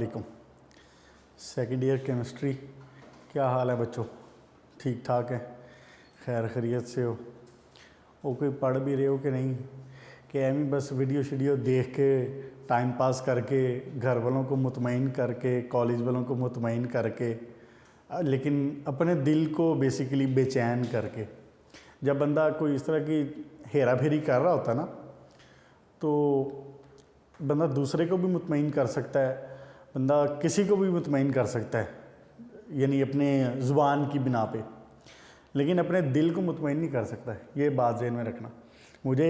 वालेकुम। Second year chemistry, क्या हाल है बच्चों? ठीक ठाक है? खैर खैरियत से हो? वो कोई पढ़ भी रहे हो कि नहीं, कि एम ही बस वीडियो शीडियो देख के टाइम पास करके, घर वालों को मुतमईन करके, कॉलेज वालों को मुतमईन करके, लेकिन अपने दिल को बेसिकली बेचैन करके। जब बंदा कोई इस तरह की हेरा फेरी कर रहा होता है ना, तो बंदा दूसरे को भी मुतमईन कर सकता है, बंदा किसी को भी मुतमईन कर सकता है, यानी अपने ज़ुबान की बिना पे, लेकिन अपने दिल को मुतमईन नहीं कर सकता है। ये बात ज़हन में रखना। मुझे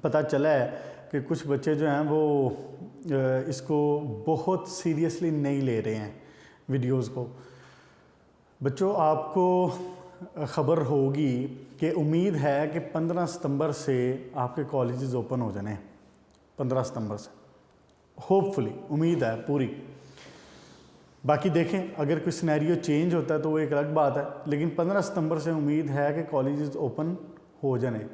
पता चला है कि कुछ बच्चे जो हैं वो इसको बहुत सीरियसली नहीं ले रहे हैं वीडियोस को। बच्चों, आपको ख़बर होगी कि उम्मीद है कि 15 सितंबर से आपके कॉलेजेस ओपन हो जाने हैं। 15 सितंबर से होपफुली उम्मीद है पूरी। बाकी देखें, अगर कोई सिनेरियो चेंज होता है तो वो एक अलग बात है, लेकिन 15 सितंबर से उम्मीद है कि कॉलेजेस ओपन हो जाने।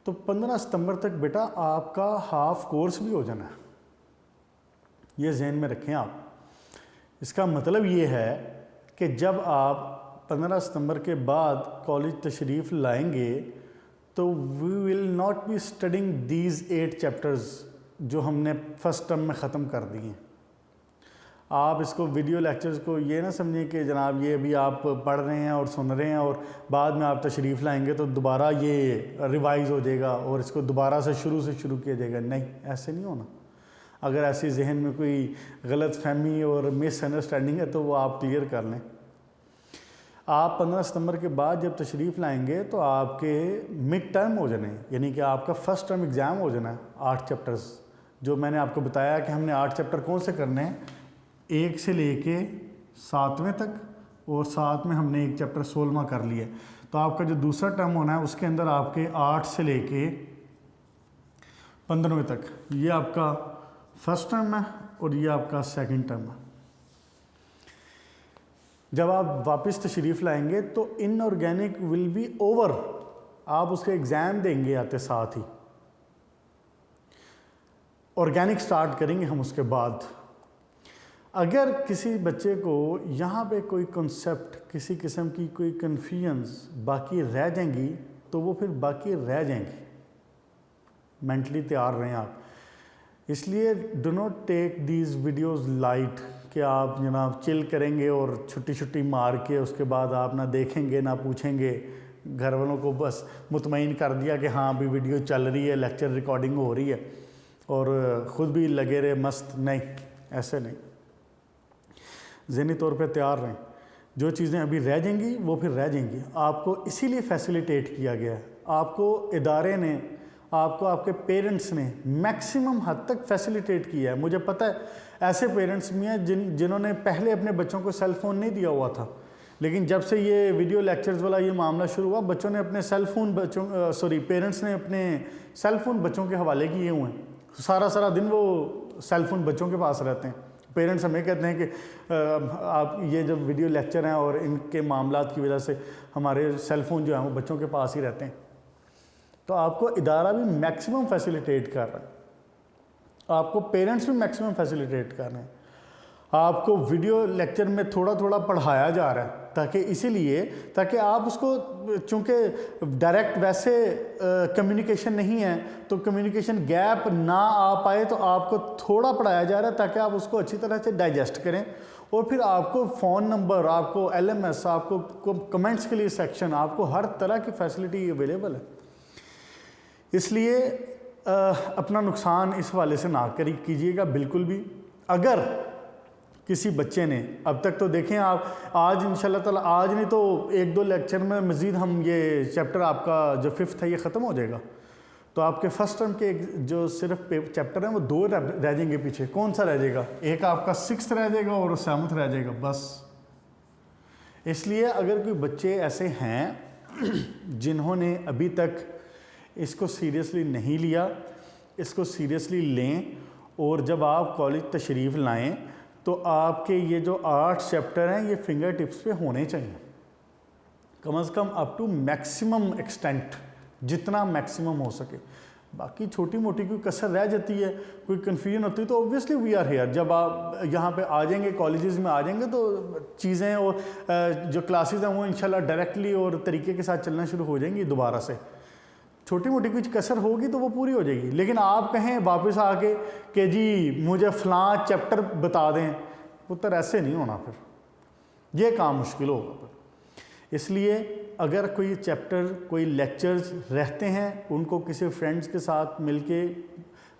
तो 15 सितंबर तक बेटा आपका हाफ कोर्स भी हो जाना है, ये जहन में रखें आप। इसका मतलब ये है कि जब आप 15 सितंबर के बाद कॉलेज तशरीफ़ लाएंगे तो we will not be studying these 8 chapters जो हमने फर्स्ट टर्म में ख़त्म कर दिए हैं। आप इसको वीडियो लेक्चर्स को ये ना समझें कि जनाब ये अभी आप पढ़ रहे हैं और सुन रहे हैं और बाद में आप तशरीफ़ लाएंगे तो दोबारा ये रिवाइज़ हो जाएगा और इसको दोबारा से शुरू किया जाएगा। नहीं, ऐसे नहीं होना। अगर ऐसी जहन में कोई गलत फहमी और मिसअंडरस्टैंडिंग है तो वो आप क्लियर कर लें। आप 15 सितंबर के बाद जब तशरीफ़ लाएंगे तो आपके मिड टर्म हो जाने, यानी कि आपका फर्स्ट टर्म एग्ज़ाम हो जाना है। 8 चैप्टर्स जो मैंने आपको बताया कि हमने 8 चैप्टर कौन से करने हैं, 1 से लेके 7वें तक, और साथ में हमने एक चैप्टर 16वां कर लिया। तो आपका जो दूसरा टर्म होना है उसके अंदर आपके 8 से लेके 15वें तक, ये आपका फर्स्ट टर्म है और ये आपका सेकंड टर्म है। जब आप वापस तशरीफ़ लाएंगे तो इनऑर्गेनिक विल बी ओवर, आप उसके एग्ज़ाम देंगे आते साथ ही। ऑर्गेनिक स्टार्ट करेंगे हम उसके बाद। अगर किसी बच्चे को यहाँ पे कोई कॉन्सेप्ट, किसी किस्म की कोई कन्फ्यूजन्स बाकी रह जाएंगी तो वो फिर बाकी रह जाएंगी। मेंटली तैयार रहें आप। इसलिए do not take these videos light कि आप जनाब चिल करेंगे और छुट्टी मार के उसके बाद आप ना देखेंगे ना पूछेंगे, घर वालों को बस मुतमईन कर दिया कि हाँ अभी वीडियो चल रही है, लेक्चर रिकॉर्डिंग हो रही है और ख़ुद भी लगे रहे मस्त। नहीं, ऐसे नहीं। ज़हनी तौर पे तैयार रहें। जो चीज़ें अभी रह जाएंगी वो फिर रह जाएंगी। आपको इसीलिए फैसिलिटेट किया गया है, आपको इदारे ने, आपको आपके पेरेंट्स ने मैक्सिमम हद तक फैसिलिटेट किया है। मुझे पता है ऐसे पेरेंट्स भी हैं जिन्होंने पहले अपने बच्चों को सेल फ़ोन नहीं दिया हुआ था, लेकिन जब से ये वीडियो लेक्चर्स वाला ये मामला शुरू हुआ, बच्चों ने अपने सेल फ़ोन पेरेंट्स ने अपने सेल फ़ोन बच्चों के हवाले किए हुए हैं। सारा दिन वो सेल फ़ोन बच्चों के पास रहते हैं। पेरेंट्स हमें कहते हैं कि आप ये जब वीडियो लेक्चर हैं और इनके मामलात की वजह से हमारे सेल फ़ोन जो हैं वो बच्चों के पास ही रहते हैं। तो आपको इदारा भी मैक्सिमम फैसिलिटेट कर रहा है, आपको पेरेंट्स भी मैक्सिमम फैसिलिटेट कर रहे हैं। आपको वीडियो लेक्चर में थोड़ा पढ़ाया जा रहा है ताकि आप उसको, चूँकि डायरेक्ट वैसे कम्युनिकेशन नहीं है तो कम्युनिकेशन गैप ना आ पाए, तो आपको थोड़ा पढ़ाया जा रहा है ताकि आप उसको अच्छी तरह से डाइजेस्ट करें। और फिर आपको फ़ोन नंबर, आपको LMS, आपको कमेंट्स के लिए सेक्शन, आपको हर तरह की फैसिलिटी अवेलेबल है। इसलिए अपना नुकसान इस वाले से ना कीजिएगा बिल्कुल भी। अगर किसी बच्चे ने अब तक, तो देखें आप आज इंशाल्लाह ताला, आज नहीं तो 1-2 लेक्चर में मज़ीद हम ये चैप्टर आपका जो 5th है ये ख़त्म हो जाएगा। तो आपके फर्स्ट टर्म के जो सिर्फ चैप्टर हैं वो 2 रह जाएंगे पीछे। कौन सा रह जाएगा? एक आपका 6th रह जाएगा और 7th रह जाएगा बस। इसलिए अगर कोई बच्चे ऐसे हैं जिन्होंने अभी तक इसको सीरियसली नहीं लिया, इसको सीरियसली लें, और जब आप कॉलेज तशरीफ़ लाएं तो आपके ये जो 8 चैप्टर हैं ये फिंगर टिप्स पे होने चाहिए, कम से कम अप टू मैक्सिमम एक्सटेंट, जितना मैक्सिमम हो सके। बाकी छोटी मोटी कोई कसर रह जाती है, कोई कन्फ्यूजन होती है, तो ऑब्वियसली वी आर हेयर। जब आप यहाँ पे आ जाएंगे, कॉलेजेस में आ जाएंगे, तो चीज़ें और जो क्लासेस हैं वो इंशाल्लाह डायरेक्टली और तरीके के साथ चलना शुरू हो जाएंगी दोबारा से। छोटी मोटी कुछ कसर होगी तो वो पूरी हो जाएगी। लेकिन आप कहें वापस आके कि जी मुझे फ़लाँ चैप्टर बता दें, पुत्र ऐसे नहीं होना, फिर ये काम मुश्किल होगा। फिर इसलिए अगर कोई चैप्टर, कोई लेक्चर्स रहते हैं, उनको किसी फ्रेंड्स के साथ मिलके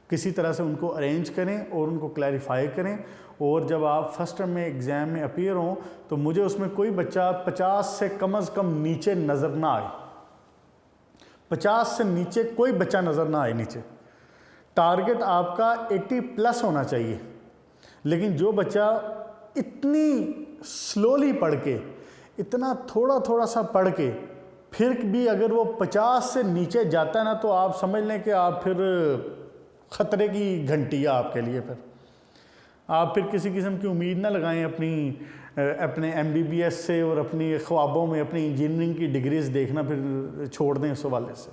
किसी तरह से उनको अरेंज करें और उनको क्लैरिफाई करें। और जब आप फर्स्ट टर्म में एग्ज़ाम में अपीयर हों तो मुझे उसमें कोई बच्चा 50 से कम अज़ कम नीचे नज़र ना आए, 50 से नीचे कोई बच्चा नज़र ना आए नीचे। टारगेट आपका 80+ होना चाहिए। लेकिन जो बच्चा इतनी स्लोली पढ़ के, इतना थोड़ा थोड़ा सा पढ़ के फिर भी अगर वो 50 से नीचे जाता है ना, तो आप समझ लें कि आप फिर ख़तरे की घंटी है आपके लिए। फिर आप फिर किसी किस्म की उम्मीद ना लगाएं अपने MBBS से और अपनी ख्वाबों में अपनी इंजीनियरिंग की डिग्रीज देखना फिर छोड़ दें उस हवाले से।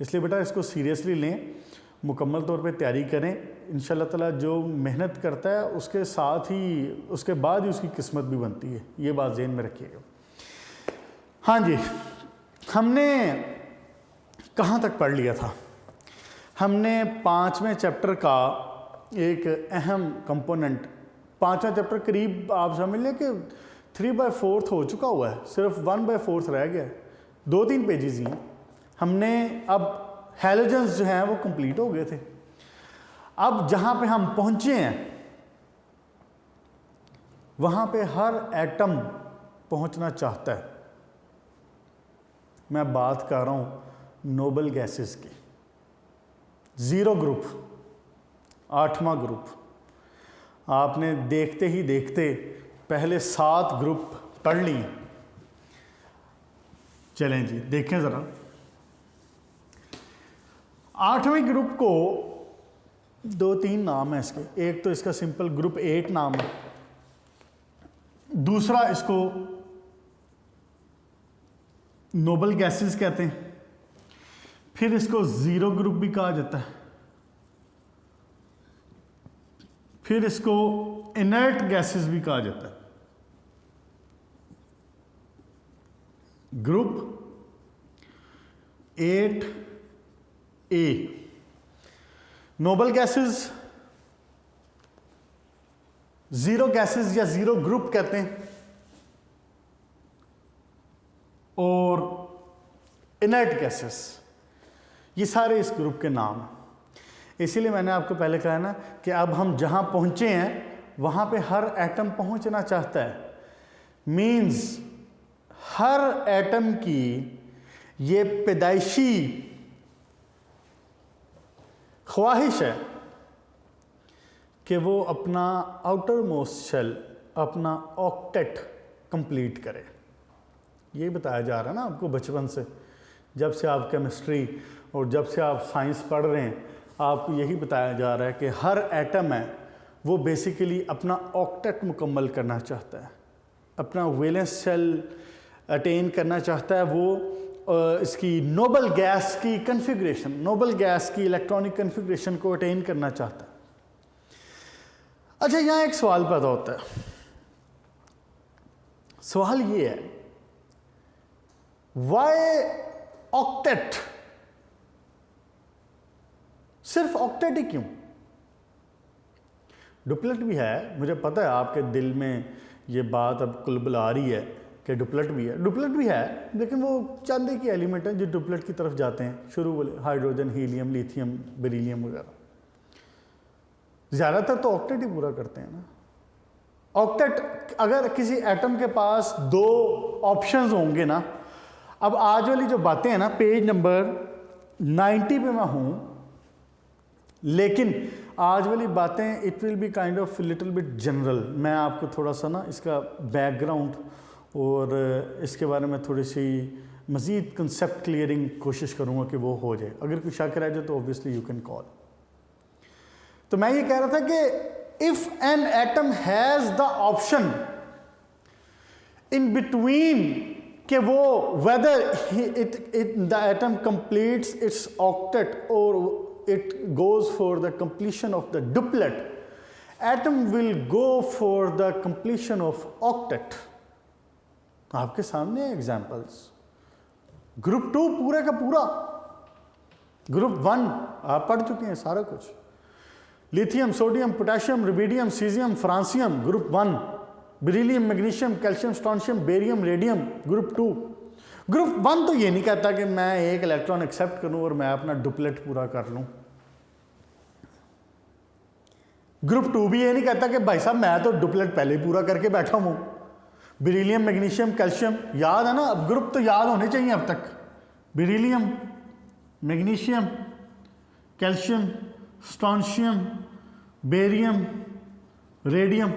इसलिए बेटा इसको सीरियसली लें, मुकम्मल तौर पे तैयारी करें। इंशाल्लाह ताला जो मेहनत करता है उसके साथ ही, उसके बाद ही उसकी किस्मत भी बनती है, ये बात ज़हन में रखिएगा। हाँ जी, हमने कहाँ तक पढ़ लिया था? हमने 5वें चैप्टर का एक अहम कंपोनेंट, 5वां चैप्टर करीब आप समझ लें कि 3/4 हो चुका हुआ है, सिर्फ 1/4 रह गया है, 2-3 पेजेस ही। हमने अब हैलोजन्स जो हैं वो कंप्लीट हो गए थे। अब जहाँ पे हम पहुँचे हैं वहाँ पे हर एटम पहुँचना चाहता है। मैं बात कर रहा हूँ नोबल गैसेस की। 0 ग्रुप, 8वां ग्रुप। आपने देखते ही देखते पहले 7 ग्रुप पढ़ लिए। चलें जी देखें ज़रा। 8वें ग्रुप को 2-3 नाम है इसके। एक तो इसका सिंपल ग्रुप 8 नाम है, दूसरा इसको नोबल गैसेस कहते हैं, फिर इसको 0 ग्रुप भी कहा जाता है, फिर इसको इनर्ट गैसेस भी कहा जाता है। Group 8A noble gases, 0 gases या 0 ग्रुप कहते हैं, और इनर्ट गैसेस, ये सारे इस ग्रुप के नाम हैं। इसीलिए मैंने आपको पहले कहा ना कि अब हम जहाँ पहुँचे हैं वहाँ पे हर एटम पहुँचना चाहता है। मीन्स हर एटम की ये पैदाइशी ख्वाहिश है कि वो अपना आउटर मोस्ट शेल, अपना ऑक्टेट कंप्लीट करे। ये बताया जा रहा है ना आपको बचपन से, जब से आप केमिस्ट्री और जब से आप साइंस पढ़ रहे हैं, आपको यही बताया जा रहा है कि हर एटम है वो बेसिकली अपना ऑक्टेट मुकम्मल करना चाहता है, अपना वैलेंस शेल अटेन करना चाहता है। वो इसकी नोबल गैस की कन्फिग्रेशन, नोबल गैस की इलेक्ट्रॉनिक कन्फिग्रेशन को अटेन करना चाहता है। अच्छा, यहाँ एक सवाल पैदा होता है। सवाल ये है, वाई ऑक्टेट? सिर्फ ऑक्टेट ही क्यों? डुप्लेट भी है, मुझे पता है आपके दिल में ये बात अब कुलबुला रही है कि डुप्लेट भी है। डुप्लेट भी है, लेकिन वो चांदी की एलिमेंट हैं जो डुप्लेट की तरफ जाते हैं शुरू वाले, हाइड्रोजन, हीलियम, लिथियम, बेरिलियम वगैरह। ज़्यादातर तो ऑक्टेट ही पूरा करते हैं ना। ऑक्टेट, अगर किसी एटम के पास 2 ऑप्शंस होंगे ना, अब आज वाली जो बातें हैं ना, पेज नंबर 90 पे मैं हूँ, लेकिन आज वाली बातें it will be kind of little bit general. मैं आपको थोड़ा सा ना इसका बैकग्राउंड और इसके बारे में थोड़ी सी मज़ीद कंसेप्ट क्लियरिंग कोशिश करूँगा कि वो हो जाए। अगर कोई शक रह जाए तो ऑब्वियसली यू कैन कॉल। तो मैं ये कह रहा था कि if an atom has the option in between कि वो whether the atom completes its octet or it goes for the completion of the duplet, atom will go for the completion of octet. आपके सामने examples, group 2 पूरे का पूरा, group 1 आप पढ़ चुके हैं सारा कुछ, lithium, sodium, potassium, rubidium, caesium, francium group 1, beryllium, magnesium, calcium, strontium, barium, radium group 2। Group 1 तो ये नहीं कहता कि मैं एक इलेक्ट्रॉन एक्सेप्ट करूं और मैं अपना डुप्लेट पूरा कर लूं। ग्रुप 2 भी ये नहीं कहता कि भाई साहब मैं तो डुप्लेट पहले ही पूरा करके बैठा हूं। बेरिलियम, मैग्नीशियम, कैल्शियम याद है ना, अब ग्रुप तो याद होने चाहिए अब तक। Beryllium, magnesium, calcium, strontium, barium, radium,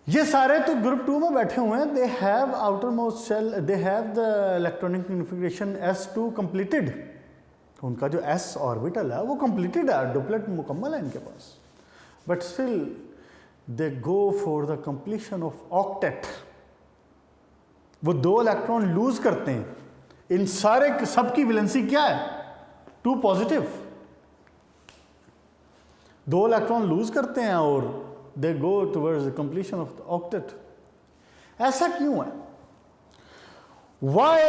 ये सारे तो ग्रुप 2 में बैठे हुए हैं। They have outer most shell, they have the electronic configuration s2 completed. उनका जो s ऑर्बिटल है वो कंप्लीटेड है, डुप्लेट मुकम्मल है इनके पास, but still they go for the completion of octet. वो 2 इलेक्ट्रॉन लूज करते हैं। इन सारे सब की वैलेंसी क्या है? 2 पॉजिटिव। 2 इलेक्ट्रॉन लूज करते हैं और they go towards the completion of the octet. ऐसा क्यों है? Why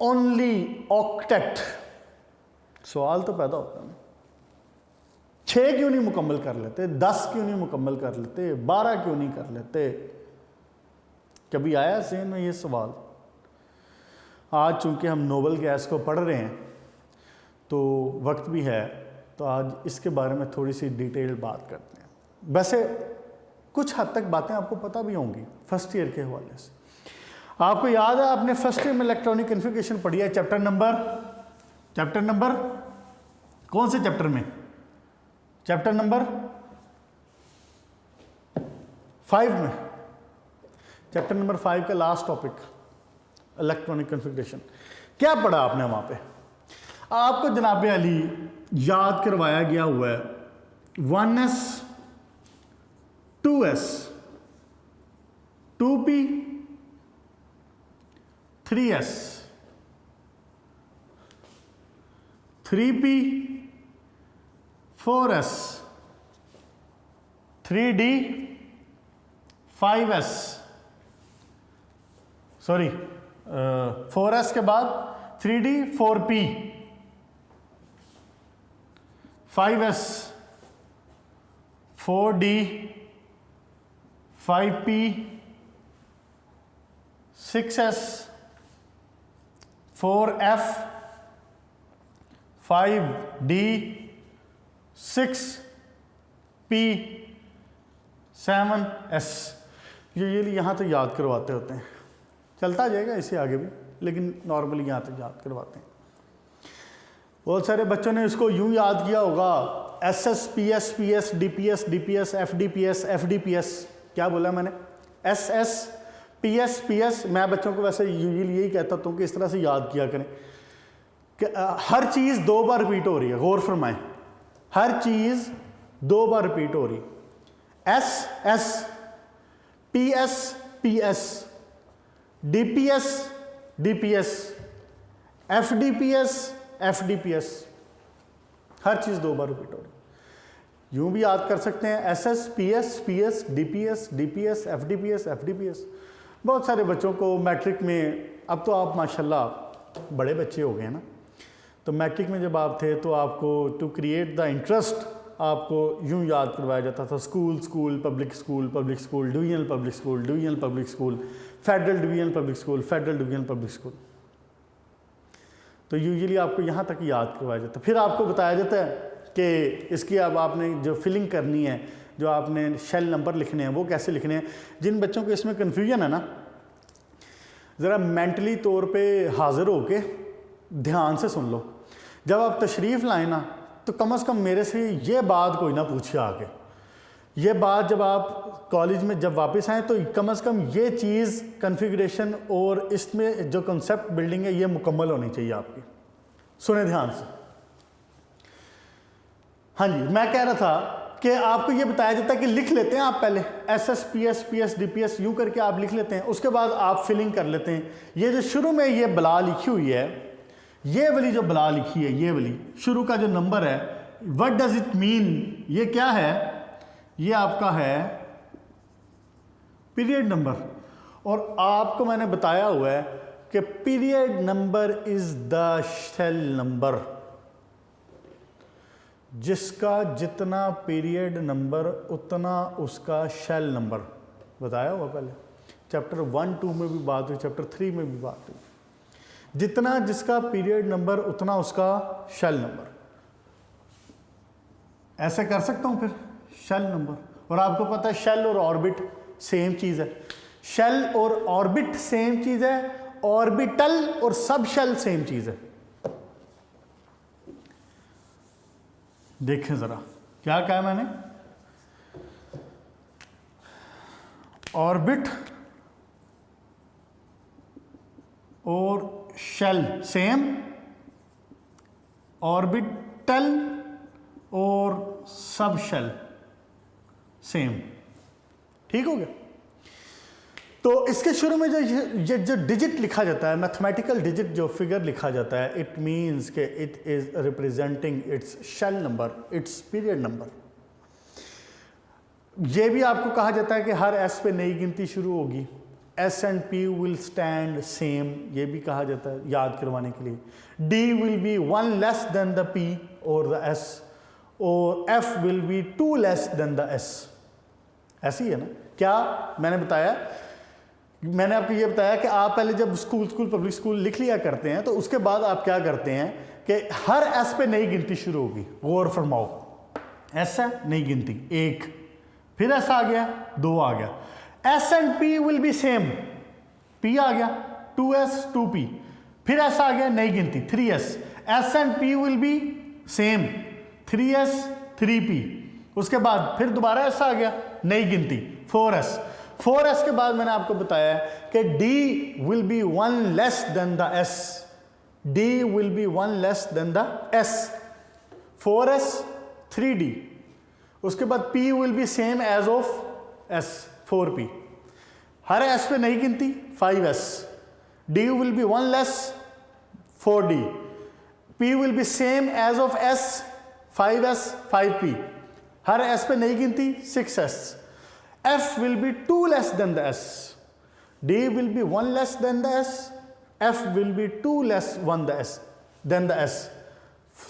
only octet? सवाल तो पैदा होता है, 6 क्यों नहीं मुकम्मल कर लेते, 10 क्यों नहीं मुकम्मल कर लेते, 12 क्यों नहीं कर लेते? कभी आया ज़हन में ये सवाल? आज चूंकि हम नोबल गैस को पढ़ रहे हैं तो वक्त भी है, तो आज इसके बारे में थोड़ी सी डिटेल बात करते हैं। वैसे कुछ हद तक बातें आपको पता भी होंगी फर्स्ट ईयर के हवाले से। आपको याद है आपने फर्स्ट ईयर में इलेक्ट्रॉनिक कॉन्फ़िगरेशन पढ़ी है, चैप्टर नंबर कौन से चैप्टर में? चैप्टर नंबर 5 में। चैप्टर नंबर 5 का लास्ट टॉपिक इलेक्ट्रॉनिक कॉन्फ़िगरेशन। क्या पढ़ा आपने वहां पे? आपको जनाब अली याद करवाया गया हुआ है 1s 2s 2p 3s 3p 4s 3d 5s, sorry 4s के बाद 3d 4p 5s 4d 5p 6s 4f 5d 6p 7s। Usually यहाँ तो याद करवाते होते हैं, चलता जाएगा इससे आगे भी, लेकिन नॉर्मली यहाँ तो याद करवाते हैं। बहुत सारे बच्चों ने इसको यूं याद किया होगा, SS PS PS DPS DPS FDPS FDPS। क्या बोला मैंने? SS PS PS। मैं बच्चों को वैसे यूजुअली यही कहता हूँ कि इस तरह से याद किया करें कि हर चीज़ 2 बार रिपीट हो रही है। गौर फरमाएं, हर चीज़ 2 बार रिपीट हो रही। SS PS PS DPS DPS FDPS FDPS, हर चीज़ 2 बार रिपीट हो रही। यूं भी याद कर सकते हैं SS PS PS DPS DPS FDPS FDPS। बहुत सारे बच्चों को मैट्रिक में, अब तो आप माशाल्लाह बड़े बच्चे हो गए ना, तो मैट्रिक में जब आप थे तो आपको टू क्रिएट द इंटरेस्ट आपको यूं याद करवाया जाता था, school school public school public school divisional public school divisional public school federal divisional public school federal divisional public school. तो यूजुअली आपको यहाँ तक याद करवाया जाता है। फिर आपको बताया जाता है कि इसकी अब आपने जो फिलिंग करनी है, जो आपने शेल नंबर लिखने हैं वो कैसे लिखने हैं। जिन बच्चों को इसमें कन्फ्यूजन है ना, ज़रा मेंटली तौर पे हाज़िर हो के ध्यान से सुन लो। जब आप तशरीफ़ लाए ना तो कम से कम मेरे से ये बात कोई ना पूछे आगे। ये बात जब आप कॉलेज में जब वापस आएँ तो कम से कम ये चीज़ कन्फिग्रेशन और इसमें जो कंसेप्ट बिल्डिंग है ये मुकम्मल होनी चाहिए आपकी। सुने ध्यान से। हाँ जी, मैं कह रहा था कि आपको ये बताया जाता है कि लिख लेते हैं आप पहले SS PS PS DPS यूँ करके आप लिख लेते हैं, उसके बाद आप फिलिंग कर लेते हैं। ये जो शुरू में ये बला लिखी हुई है, ये वाली जो बला लिखी है, ये वाली शुरू का जो नंबर है, व्हाट डज इट मीन, ये क्या है? ये आपका है पीरियड नंबर। और आपको मैंने बताया हुआ है कि period number is the shell number. जिसका जितना पीरियड नंबर उतना उसका शेल नंबर, बताया हुआ पहले, चैप्टर 1 2 में भी बात हुई, चैप्टर 3 में भी बात हुई। जितना जिसका पीरियड नंबर उतना उसका शेल नंबर। ऐसे कर सकता हूं फिर शेल नंबर। और आपको पता है शेल और ऑर्बिट सेम चीज़ है। शेल और ऑर्बिट सेम चीज़ है, ऑर्बिटल और सब शेल सेम चीज़ है। देखें ज़रा क्या कहा मैंने, ऑर्बिट और शेल सेम, ऑर्बिटल और सब शेल सेम। ठीक हो गया? तो इसके शुरू में जो डिजिट लिखा जाता है, मैथमेटिकल डिजिट जो फिगर लिखा जाता है, इट मीन्स के it is representing its shell number, its period number. ये भी आपको कहा जाता है कि हर एस पे नई गिनती शुरू होगी, S and P will stand same, ये भी कहा जाता है याद करवाने के लिए। D will be 1 less than the P और द S, और F will be 2 less than the S। ऐसी है ना? क्या मैंने बताया? मैंने आपको ये बताया कि आप पहले जब स्कूल पब्लिक स्कूल लिख लिया करते हैं, तो उसके बाद आप क्या करते हैं कि हर एस पे नई गिनती शुरू होगी। गौर फरमाओ, एस है नई गिनती 1, फिर एस आ गया 2 आ गया, S and P will be same, P आ गया 2s 2p, फिर एस आ गया नई गिनती 3s, S and P will be same 3s 3p, उसके बाद फिर दोबारा एस आ गया नई गिनती 4s। 4s के बाद मैंने आपको बताया कि d will be 1 less than the s, d will be 1 less than the s, 4s 3d, उसके बाद p will be same as of s 4p, हर s पे नई गिनती 5s, d will be 1 less 4d, p will be same as of s 5s 5p, हर s पे नई गिनती 6s, f will be 2 less than the s, d will be 1 less than the s, f will be 2 less than the s,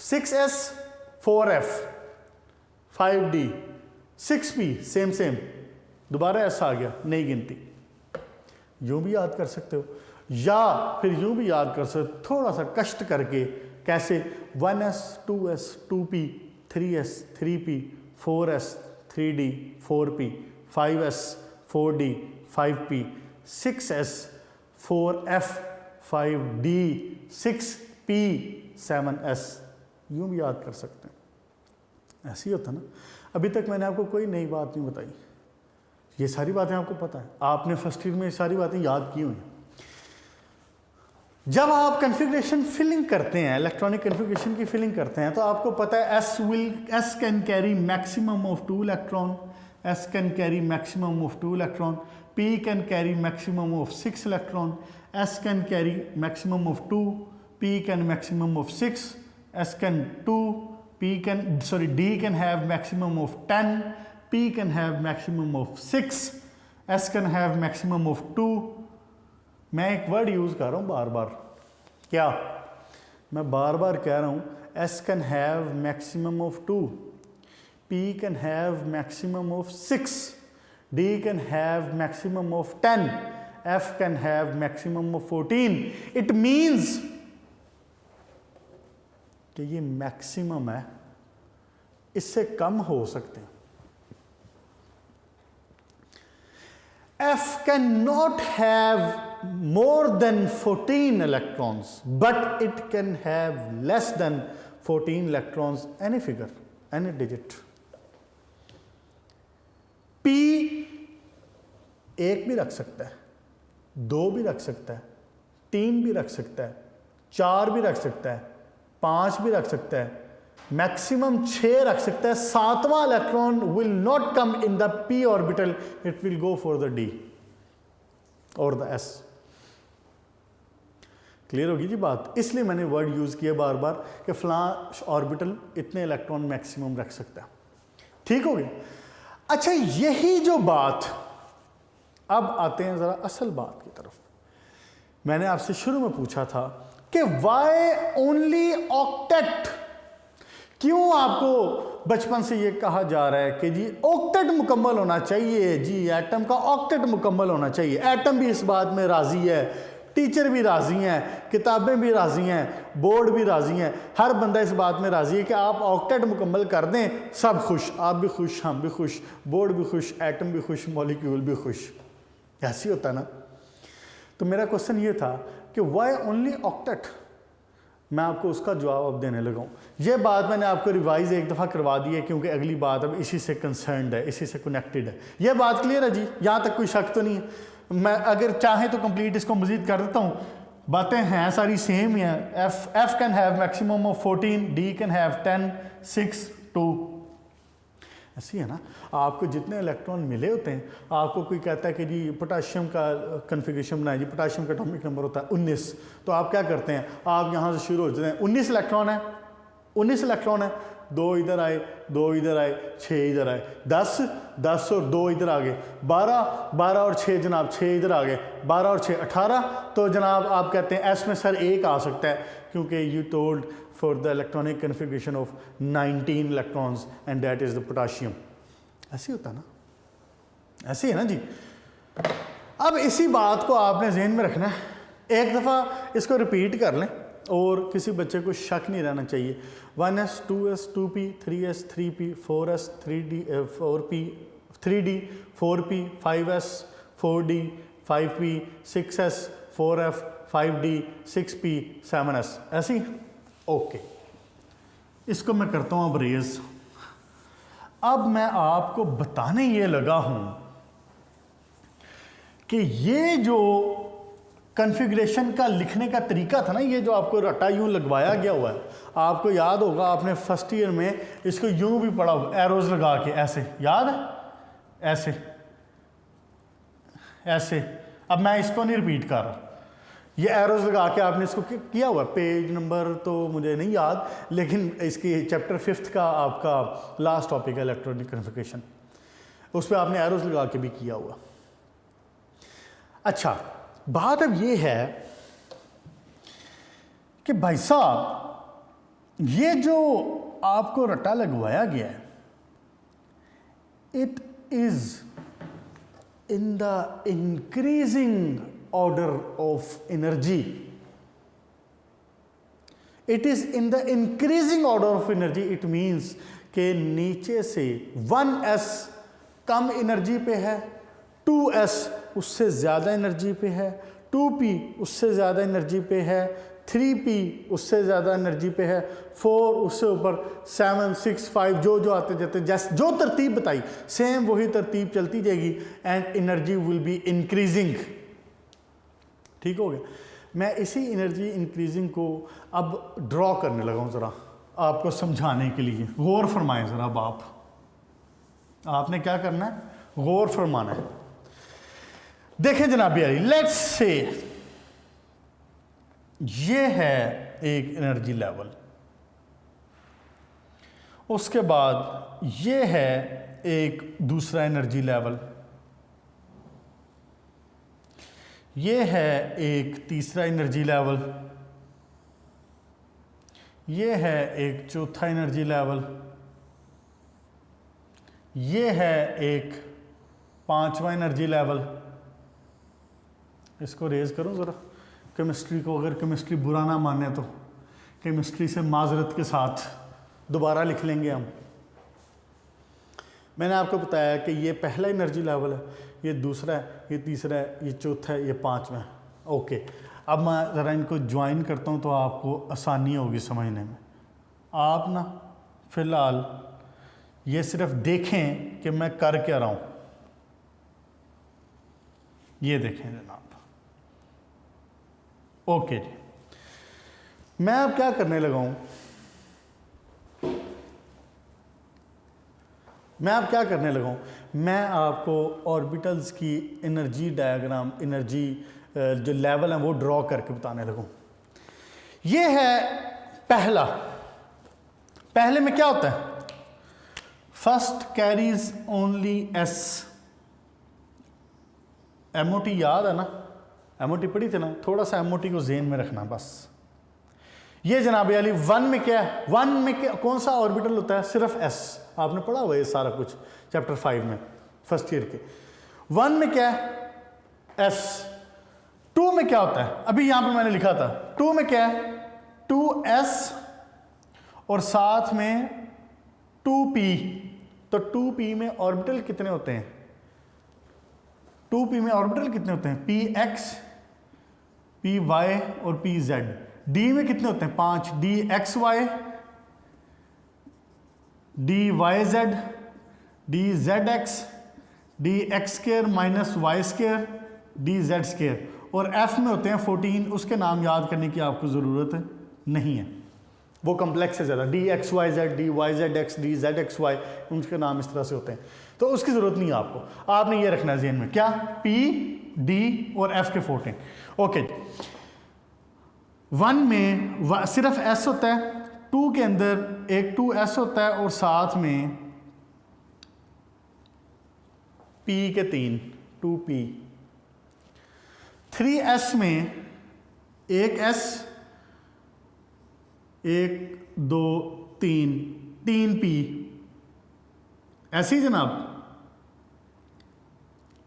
6s 4f 5d 6p same, दोबारा s आ गया नई गिनती। यूं भी याद कर सकते हो, या फिर यूं भी याद कर सकते हो थोड़ा सा कष्ट करके। कैसे? 1s 2s 2p 3s 3p 4s 3d 4p 5s 4d 5p 6s 4f 5d 6p 7s, यूं भी याद कर सकते हैं। ऐसे ही होता ना। अभी तक मैंने आपको कोई नई बात नहीं बताई, ये सारी बातें आपको पता है, आपने फर्स्ट ईयर में ये सारी बातें याद की हुई हैं। जब आप कॉन्फ़िगरेशन फिलिंग करते हैं, इलेक्ट्रॉनिक कॉन्फ़िगरेशन की फिलिंग करते हैं, तो आपको पता है S can carry maximum of 2 electron, S can carry maximum of 2 electron, P can carry maximum of 6 electron, S can carry maximum of 2, P can maximum of 6, S can 2, D can have maximum of 10, P can have maximum of 6, S can have maximum of 2। मैं एक word use कर रहा हूं बार बार, क्या मैं बार बार कह रहा हूं? S can have maximum of 2, P can have maximum of 6, D can have maximum of 10, F can have maximum of 14। It means कि ये मैक्सिमम है, इससे कम हो सकते हैं। F cannot have more than 14 electrons, but it can have less than 14 electrons, any figure, any digit। P 1 भी रख सकता है, 2 भी रख सकता है, 3 भी रख सकता है, 4 भी रख सकता है, 5 भी रख सकता है, मैक्सिमम 6 रख सकता है, 7वां electron will not come in the p orbital, it will go for the d और द s। क्लियर होगी जी बात? इसलिए मैंने वर्ड यूज किया बार बार कि फलां ऑर्बिटल इतने इलेक्ट्रॉन मैक्सिमम रख सकता है। ठीक हो गया? अच्छा, यही जो बात, अब आते हैं जरा असल बात की तरफ। मैंने आपसे शुरू में पूछा था कि वाई ओनली ऑक्टेट, क्यों आपको बचपन से ये कहा जा रहा है कि जी ऑक्टेट मुकम्मल होना चाहिए, जी एटम का ऑक्टेट मुकम्मल होना चाहिए। एटम भी इस बात में राजी है, टीचर भी राजी हैं, किताबें भी राजी हैं, बोर्ड भी राजी हैं, हर बंदा इस बात में राजी है कि आप ऑक्टेट मुकम्मल कर दें, सब खुश, आप भी खुश, हम भी खुश, बोर्ड भी खुश, एटम भी खुश, मॉलिक्यूल भी खुश। ऐसी होता है ना? तो मेरा क्वेश्चन ये था कि वाई ओनली ऑक्टेट। मैं आपको उसका जवाब अब देने लगा हूँ। ये बात मैंने आपको रिवाइज एक दफ़ा करवा दी है क्योंकि अगली बात अब इसी से कंसर्न्ड है, इसी से कनेक्टेड है। ये बात क्लियर है जी? यहाँ तक कोई शक तो नहीं है? मैं अगर चाहें तो कंप्लीट इसको मजीद कर देता हूँ। बातें हैं सारी सेम ही हैं। F can have maximum of 14, D can have 10, 6, 2। ऐसी है ना? आपको जितने इलेक्ट्रॉन मिले होते हैं, आपको कोई कहता है कि जी पोटाशियम का कन्फिगरेशन बनाए, जी पोटाशियम का एटॉमिक नंबर होता है 19, तो आप क्या करते हैं? आप यहाँ से शुरू हो जाते हैं, 19 इलेक्ट्रॉन है, 19 इलेक्ट्रॉन है, 2 इधर आए, 2 इधर आए, 6 इधर आए, 10, 10 और 2 इधर आ गए, 12, 12 और 6 जनाब 6 इधर आ गए, 12 और 6 18। तो जनाब आप कहते हैं एस में सर एक आ सकता है क्योंकि you told for the electronic configuration of 19 electrons and that is the potassium. ऐसे होता है ना? ऐसे है ना जी? अब इसी बात को आपने जहन में रखना है, एक दफ़ा इसको रिपीट कर लें और किसी बच्चे को शक नहीं रहना चाहिए। 1s 2s 2p 3s 3p 4s 3d 4p 3d 4p 5s 4d 5p 6s 4f 5d 6p 7s। ऐसी? ओके, इसको मैं करता हूँ अब रेज। अब मैं आपको बताने ये लगा हूं कि ये जो कॉन्फ़िगरेशन का लिखने का तरीका था ना, ये जो आपको रटा यूं लगवाया गया हुआ है, आपको याद होगा आपने फर्स्ट ईयर में इसको यूं भी पढ़ा होगा, एरोज लगा के, ऐसे, याद है? ऐसे ऐसे। अब मैं इसको नहीं रिपीट कर रहा, ये एरोज लगा के आपने इसको किया हुआ। पेज नंबर तो मुझे नहीं याद, लेकिन इसकी चैप्टर 5 का आपका लास्ट टॉपिक है इलेक्ट्रॉनिक कॉन्फ़िगरेशन, उस पर आपने एरोज लगा के भी किया हुआ। अच्छा, बात अब ये है कि भाई साहब ये जो आपको रट्टा लगवाया गया है, it is in the increasing order of energy. It is in the increasing order of energy. It means कि नीचे से 1s कम एनर्जी पे है, 2s उससे ज़्यादा एनर्जी पे है, 2p उससे ज़्यादा एनर्जी पे है, 3p उससे ज़्यादा एनर्जी पे है, 4 उससे ऊपर, 7, 6, 5 जो आते जाते, जैसे जो तरतीब बताई सेम वही तरतीब चलती जाएगी and energy will be increasing. ठीक हो गया? मैं इसी एनर्जी इंक्रीजिंग को अब ड्रॉ करने लगा हूँ ज़रा आपको समझाने के लिए। गौर फरमाएं ज़रा। अब आपने क्या करना है? गौर फरमाना है। देखें जनाबी अली, लेट्स से ये है एक एनर्जी लेवल, उसके बाद ये है एक दूसरा एनर्जी लेवल, ये है एक तीसरा एनर्जी लेवल, ये है एक चौथा एनर्जी लेवल, ये है एक पांचवा एनर्जी लेवल। इसको रेज करूं ज़रा, केमिस्ट्री को अगर केमिस्ट्री बुरा ना माने तो केमिस्ट्री से माजरत के साथ दोबारा लिख लेंगे हम। मैंने आपको बताया कि ये पहला एनर्जी लेवल है, ये दूसरा है, ये तीसरा है, ये चौथा है, ये पांचवा है। ओके, अब मैं ज़रा इनको ज्वाइन करता हूँ तो आपको आसानी होगी समझने में। आप ना फ़िलहाल ये सिर्फ देखें कि मैं कर क्या रहा हूँ। ये देखें जनाब। ओके जी, मैं अब क्या करने लगा हूँ, मैं अब क्या करने लगा हूँ, मैं आपको ऑर्बिटल्स की एनर्जी डायग्राम, एनर्जी जो लेवल है वो ड्रॉ करके बताने लगा हूँ। ये है पहला। पहले में क्या होता है, first carries only S. MOT याद है ना, एमओटी पढ़ी थी ना, थोड़ा सा एमओटी को जेन में रखना बस। ये जनाब अली 1 में क्या है, 1 में क्या, कौन सा ऑर्बिटल होता है, सिर्फ एस। आपने पढ़ा हुआ है सारा कुछ चैप्टर 5 में फर्स्ट ईयर के। 1 में क्या है, एस। 2 में क्या होता है, अभी यहां पे मैंने लिखा था, 2 में क्या है, 2s और साथ में 2p। तो 2p में ऑर्बिटल कितने होते हैं, 2p में ऑर्बिटल कितने होते हैं, px, py और pz। d में कितने होते हैं, 5, dxy, dyz, dzx, dx square minus Y square, dz square. और f में होते हैं 14, उसके नाम याद करने की आपको ज़रूरत नहीं है, वो कम्प्लेक्स है ज़्यादा। dxyz, dyzx, dzxy, उनके नाम इस तरह से होते हैं, तो उसकी ज़रूरत नहीं है आपको। आपने ये रखना है ज़हन में, क्या, p, d और f के 14। ओके, 1 में सिर्फ s होता है, 2 के अंदर एक 2s होता है और साथ में p के 3, 2p। 3s में एक s, 1 2 3, 3p। ऐसी जनाब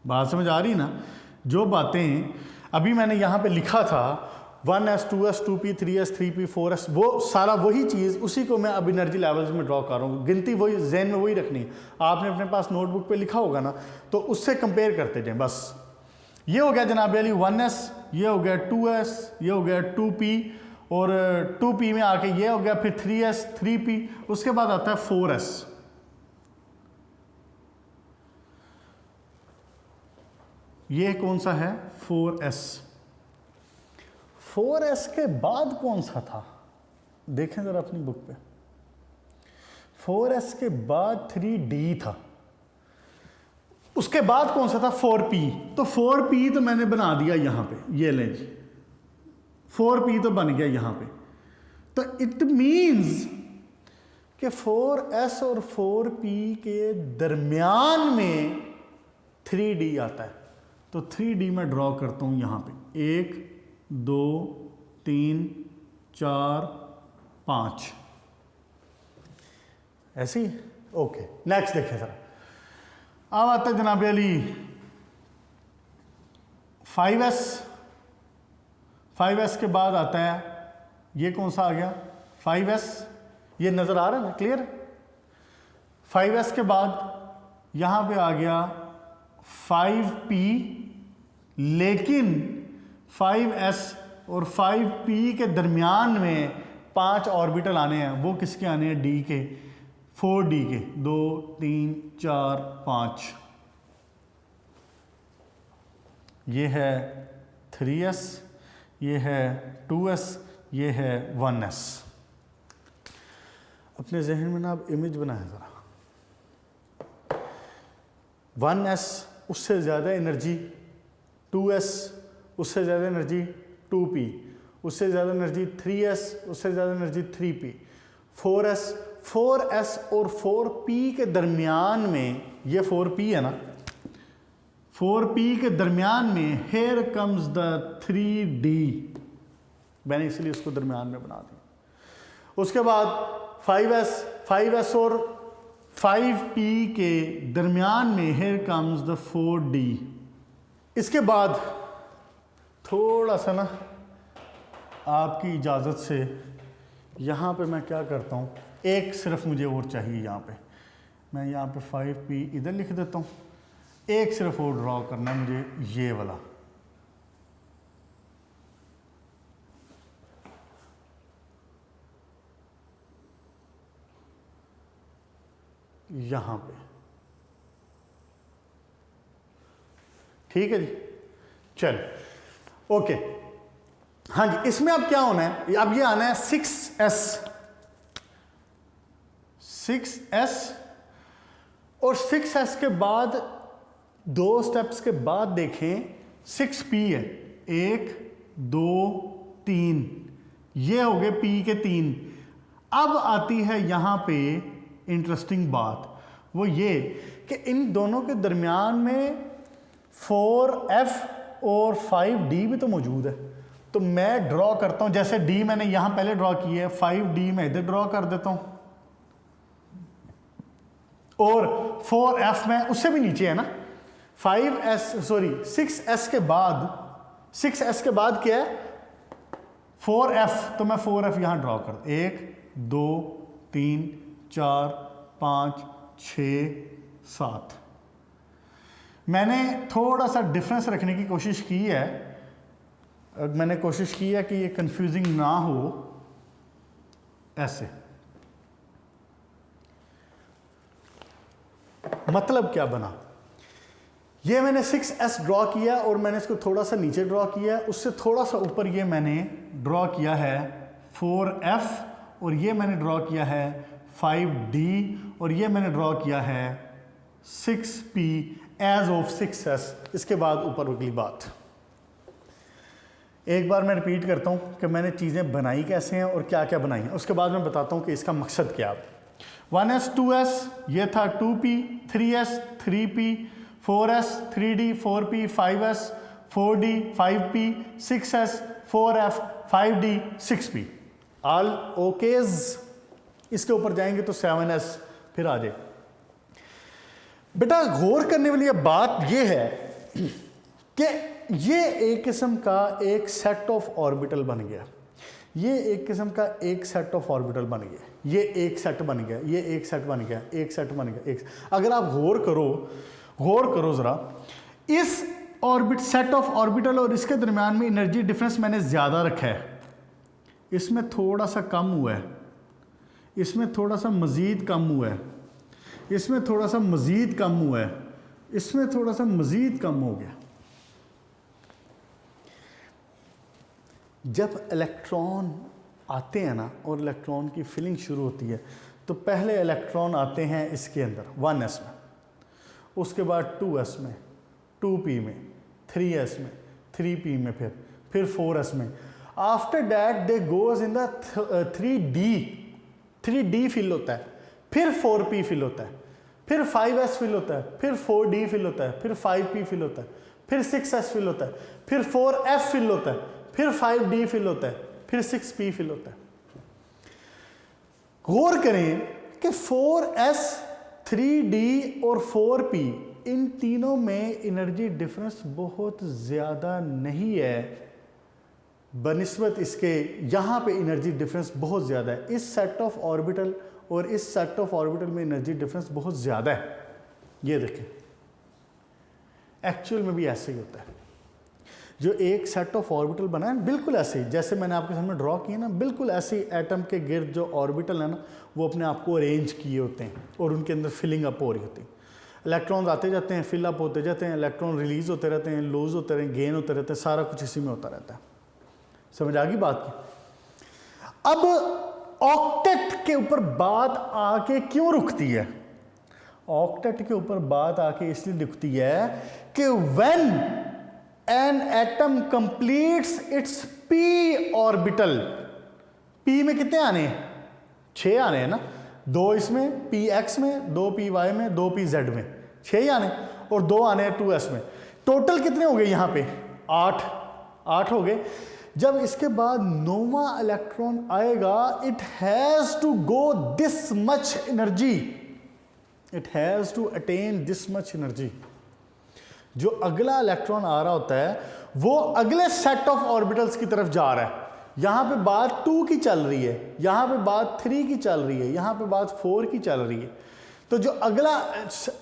बात समझ आ रही ना। जो बातें अभी मैंने यहां पे लिखा था, 1s 2s 2p 3s 3p 4s, वो सारा वही चीज़, उसी को मैं अब एनर्जी लेवल्स में ड्रॉ कर रहा हूँ। गिनती वही जहन में वही रखनी है। आपने अपने पास नोटबुक पे लिखा होगा ना, तो उससे कंपेयर करते जाएं बस। ये हो गया जनाब अली 1s, ये हो गया 2s, ये हो गया 2p, और 2p में आके ये हो गया फिर 3s 3p, उसके बाद आता है 4s। ये कौन सा है, 4s। 4s के बाद कौन सा था, देखें जरा अपनी बुक पे। 4s के बाद 3d था, उसके बाद कौन सा था, 4p। तो 4p तो मैंने बना दिया यहां पे, ये लें जी, 4p तो बन गया यहां पे। तो इट मींस कि 4s और 4p के दरमियान में 3d आता है। तो 3d मैं ड्रॉ करता हूं यहां पे, 1 2 3 4 5, ऐसी। ओके, नेक्स्ट देखें सर। अब आता है जनाब अली 5s। 5s के बाद आता है, ये कौन सा आ गया, 5s। ये नजर आ रहा है ना, क्लियर। 5s के बाद यहां पे आ गया 5p, लेकिन 5s और 5p के दरमियान में 5 ऑर्बिटल आने हैं। वो किसके आने हैं, d के, 4d के, 2 3 4 5। ये है 3s, ये है 2s, ये है 1s। अपने जहन में ना आप इमेज बनाएं ज़रा। 1s उससे ज़्यादा एनर्जी, 2s उससे ज़्यादा एनर्जी, 2p उससे ज़्यादा एनर्जी, 3s उससे ज़्यादा एनर्जी, 3p। 4s और 4p के दरमियान में, ये 4p है ना, 4p के दरमियान में here comes the 3d, मैंने इसलिए उसको दरमियान में बना दिया। उसके बाद 5s और 5p के दरमियान में here comes the 4d। इसके बाद थोड़ा सा ना आपकी इजाज़त से यहाँ पे मैं क्या करता हूँ, एक सिर्फ मुझे और चाहिए यहाँ पे, मैं यहाँ पे 5p इधर लिख देता हूँ। एक सिर्फ और ड्रॉ करना है मुझे, ये वाला। यहाँ पे, ठीक है जी, चल ओके। हाँ जी, इसमें अब क्या होना है, अब ये आना है 6s। और 6s के बाद 2 स्टेप्स के बाद देखें 6p है, 1 2 3, ये हो गए p के 3। अब आती है यहाँ पे इंटरेस्टिंग बात, वो ये कि इन दोनों के दरमियान में 4f और 5d भी तो मौजूद है। तो मैं ड्रॉ करता हूं, जैसे d मैंने यहां पहले ड्रॉ की है, 5d मैं इधर ड्रॉ कर देता हूं, और 4f में उससे भी नीचे है ना, 6s के बाद क्या है 4f, तो मैं 4f यहां ड्रॉ कर, 1 2 3 4 5 6 7। मैंने थोड़ा सा डिफरेंस रखने की कोशिश की है, मैंने कोशिश की है कि ये कंफ्यूजिंग ना हो। ऐसे मतलब क्या बना, ये मैंने 6s ड्रॉ किया और मैंने इसको थोड़ा सा नीचे ड्रॉ किया है, उससे थोड़ा सा ऊपर ये मैंने ड्रॉ किया है 4f, और ये मैंने ड्रॉ किया है 5d, और ये मैंने ड्रॉ किया है 6p एज ऑफ 6s। इसके बाद ऊपर अगली बात, एक बार मैं रिपीट करता हूँ कि मैंने चीज़ें बनाई कैसे हैं और क्या क्या बनाई हैं, उसके बाद मैं बताता हूँ कि इसका मकसद क्या है। 1s 2s ये था 2p, 3s 3p, 4s 3d 4p, 5s 4d 5p, 6s 4f 5d 6p। All okays. इसके ऊपर जाएंगे तो 7s फिर आ जाए। बेटा गौर करने वाली बात यह है कि ये एक किस्म का एक सेट ऑफ ऑर्बिटल बन गया, ये एक किस्म का एक सेट ऑफ ऑर्बिटल बन गया, ये एक सेट बन गया, ये एक सेट बन गया, एक सेट बन गया, एक। अगर आप गौर करो ज़रा, इस ऑर्बिट सेट ऑफ ऑर्बिटल और इसके दरमियान में एनर्जी डिफरेंस मैंने ज़्यादा रखा है, इसमें थोड़ा सा कम हुआ है, इसमें थोड़ा सा मज़ीद कम हुआ है, इसमें थोड़ा सा मज़ीद कम हुआ है, इसमें थोड़ा सा मज़ीद कम हो गया। जब इलेक्ट्रॉन आते हैं ना और इलेक्ट्रॉन की फिलिंग शुरू होती है, तो पहले इलेक्ट्रॉन आते हैं इसके अंदर 1s में, उसके बाद 2s में, 2p में, 3s में, 3p में, फिर 4s में। After that they goes in the 3d fill होता है, फिर 4p फिल होता है, फिर 5s फिल होता है, फिर 4d फिल होता है, फिर 5p फिल होता है, फिर 6s फिल होता है, फिर 4f फिल होता है, फिर 5d फिल होता है, फिर 6p फिल होता है। गौर करें कि 4s, 3d और 4p इन तीनों में एनर्जी डिफरेंस बहुत ज़्यादा नहीं है बनिस्बत इसके, यहाँ पे एनर्जी डिफरेंस बहुत ज़्यादा है। इस सेट ऑफ ऑर्बिटल और इस सेट ऑफ ऑर्बिटल में एनर्जी डिफरेंस बहुत ज़्यादा है। ये देखें, एक्चुअल में भी ऐसे ही होता है। जो एक सेट ऑफ ऑर्बिटल बना है बिल्कुल ऐसे ही, जैसे मैंने आपके सामने ड्रॉ किया ना, बिल्कुल ऐसे ही एटम के गिर्द जो ऑर्बिटल है ना, वो अपने आप को अरेंज किए होते हैं और उनके अंदर फिलिंग अप हो रही होती है। इलेक्ट्रॉन आते जाते हैं, फिल अप होते जाते हैं, इलेक्ट्रॉन रिलीज होते रहते हैं, लूज होते रहते हैं, गेन होते रहते हैं, सारा कुछ इसी में होता रहता है। समझ आ गई बात की? अब ऑक्टेट के ऊपर बात आके क्यों रुकती है? ऑक्टेट के ऊपर बात आके इसलिए रुकती है कि when an atom completes it's p orbital, p में कितने आने हैं? 6 आने हैं ना, 2 इसमें, px में, 2 py में, 2 pz में, 6 ही आने, और 2 आने हैं 2s में। टोटल कितने हो गए यहाँ पे? 8 हो गए। जब इसके बाद नोवा इलेक्ट्रॉन आएगा, it has to go this much energy, it has to attain this much energy. जो अगला इलेक्ट्रॉन आ रहा होता है वो अगले सेट ऑफ ऑर्बिटल्स की तरफ जा रहा है। यहां पे बात 2 की चल रही है, यहां पे बात 3 की चल रही है, यहां पे बात 4 की चल रही है। तो जो अगला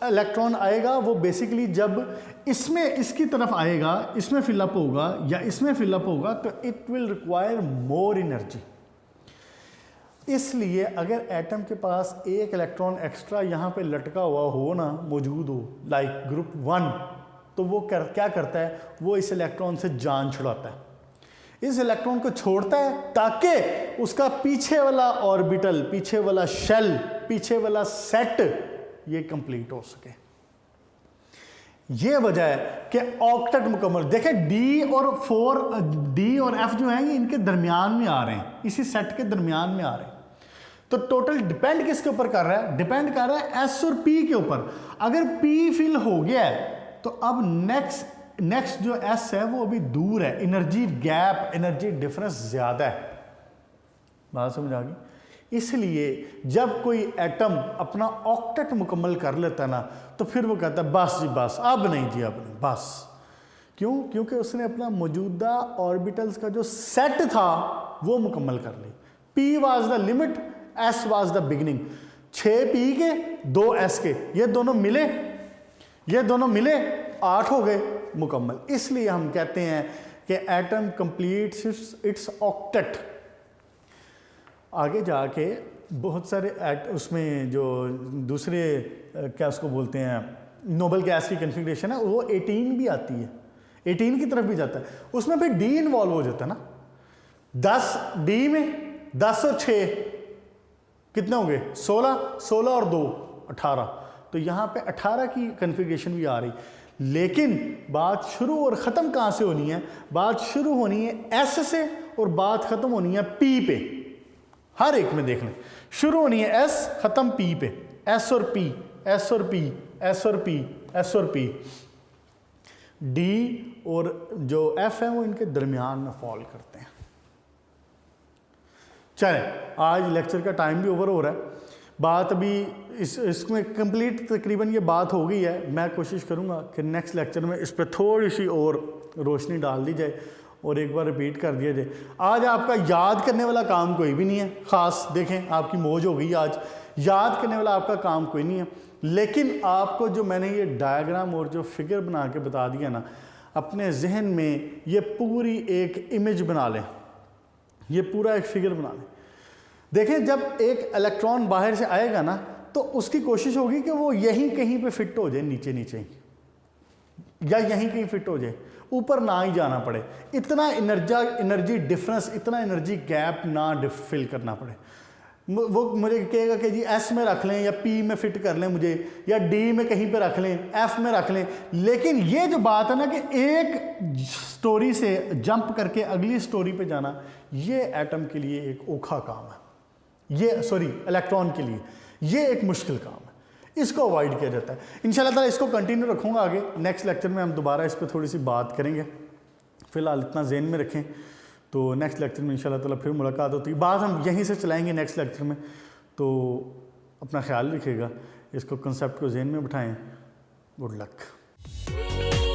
इलेक्ट्रॉन आएगा वो बेसिकली जब इसमें इसकी तरफ आएगा, इसमें फिलअप होगा या इसमें फिलअप होगा, तो it will require more energy. इसलिए अगर एटम के पास एक इलेक्ट्रॉन एक्स्ट्रा यहाँ पे लटका हुआ हो ना, मौजूद हो, लाइक ग्रुप 1, तो वो क्या करता है? वो इस इलेक्ट्रॉन से जान छुड़ाता है, इस इलेक्ट्रॉन को छोड़ता है ताकि उसका पीछे वाला ऑर्बिटल, पीछे वाला शेल, पीछे वाला सेट ये कंप्लीट हो सके। ये वजह है कि ऑक्टेट मुकम्मल, देखें डी और एफ जो हैं ये इनके दरमियान में आ रहे हैं, इसी सेट के दरमियान में आ रहे हैं। तो टोटल डिपेंड किसके ऊपर कर रहा है? डिपेंड कर रहा है एस और पी के ऊपर। अगर पी फिल हो गया है तो अब नेक्स्ट जो एस है वो अभी दूर है, एनर्जी गैप, एनर्जी डिफरेंस ज्यादा है। बात समझ आ गई? इसलिए जब कोई एटम अपना ऑक्टेट मुकम्मल कर लेता है ना, तो फिर वो कहता है बस जी बस, अब नहीं जी, अब नहीं, बस। क्यों? क्योंकि उसने अपना मौजूदा ऑर्बिटल्स का जो सेट था वो मुकम्मल कर ली। P was the limit, S was the beginning. 6 P के 2 S के, ये दोनों मिले 8 हो गए मुकम्मल। इसलिए हम कहते हैं कि एटम कंप्लीट्स इट्स ऑक्टेट। आगे जाके बहुत सारे उसमें जो दूसरे क्या उसको बोलते हैं नोबल गैस की कन्फिग्रेशन है वो 18 भी आती है, 18 की तरफ भी जाता है। उसमें फिर डी इन्वॉल्व हो जाता है ना। 10 डी में 10 और 6 कितने होंगे? 16 और 2 18। तो यहाँ पे 18 की कन्फिग्रेशन भी आ रही। लेकिन बात शुरू और ख़त्म कहाँ से होनी है? बात शुरू होनी है एस से और बात ख़त्म होनी है पी पे। हर एक में देख लें, शुरू होनी है एस, ख़त्म पी पे। एस और पी, एस और पी, एस और पी, एस और पी। डी और जो एफ है वो इनके दरमियान में फॉल करते हैं। चले, आज लेक्चर का टाइम भी ओवर हो रहा है। बात अभी इसमें कंप्लीट तकरीबन ये बात हो गई है। मैं कोशिश करूँगा कि नेक्स्ट लेक्चर में इस पर थोड़ी सी और रोशनी डाल दी जाए और एक बार रिपीट कर दिया जाए। आज आपका याद करने वाला काम कोई भी नहीं है ख़ास। देखें आपकी मौज हो गई, आज याद करने वाला आपका काम कोई नहीं है। लेकिन आपको जो मैंने ये डायग्राम और जो फिगर बना के बता दिया ना, अपने जहन में ये पूरी एक इमेज बना लें, ये पूरा एक फिगर बना लें। देखें जब एक इलेक्ट्रॉन बाहर से आएगा ना तो उसकी कोशिश होगी कि वो यहीं कहीं पे फिट हो जाए, नीचे नीचे ही, या यहीं कहीं फिट हो जाए, ऊपर ना ही जाना पड़े। इतना एनर्जी डिफरेंस, इतना एनर्जी गैप ना फिल करना पड़े। वो मुझे कहेगा कि जी एस में रख लें या पी में फिट कर लें मुझे, या डी में कहीं पे रख लें, एफ में रख लें। लेकिन ये जो बात है ना कि एक स्टोरी से जंप करके अगली स्टोरी पे जाना, ये एटम के लिए एक औखा काम है। ये इलेक्ट्रॉन के लिए ये एक मुश्किल काम है। इसको अवॉइड किया जाता है। इंशाल्लाह ताला इसको कंटिन्यू रखूँगा आगे। नेक्स्ट लेक्चर में हम दोबारा इस पर थोड़ी सी बात करेंगे। फ़िलहाल इतना ज़हन में रखें, तो नेक्स्ट लेक्चर में इंशाल्लाह ताला फिर मुलाकात होती है। बात हम यहीं से चलाएंगे नेक्स्ट लेक्चर में। तो अपना ख्याल रखिएगा, इसको कंसेप्ट को ज़हन में बिठाएँ। Good luck.